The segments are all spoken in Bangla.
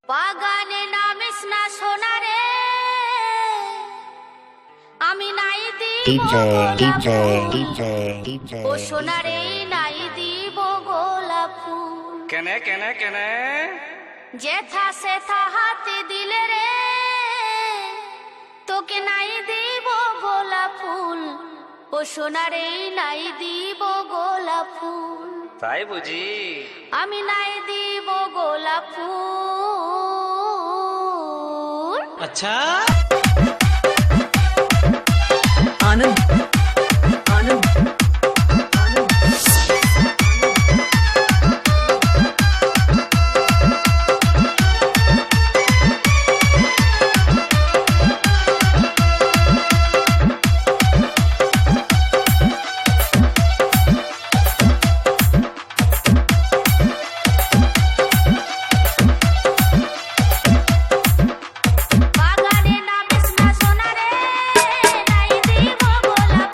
বাগানে নামিস না সোনা রে, আমি নাই দিব ও সোনা রে, নাই দিব গোলাপ ফুল। কেনে কেনে কেনে যেথা সেথা হাতে দিলে রে, তোকে নাই দিব গোলাপ ফুল। ও সোনা রে, নাই দিব গোলাপ ফুল। তাই বুঝি? আমি নাই দিব গোলাপ ফুল। আচ্ছা आनंद आनंद বাগানে নামিস না সোনা রে, নাই দিব গোলাপ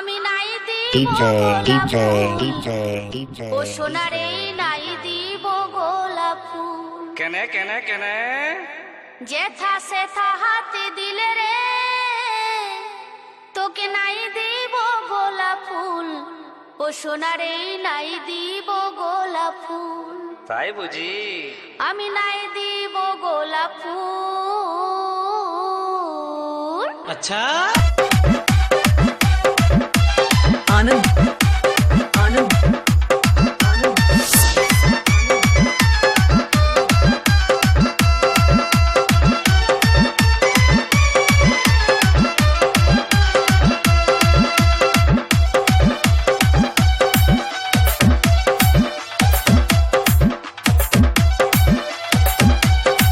আমি নাই দিব DJ, গোলাপ DJ, ফুল। DJ, DJ. ও সোনারে নাই দিব গোলাপ ফুল। কেনে কেনে কেনে যেথা সেথা হাতে দিলে রে তোকে নাই দিব গোলাপ ফুল। ও সোনারে নাই দিব গোলাপ ফুল। তাই বুঝি আমি নাই দিব গোলাপ ফুল। Anand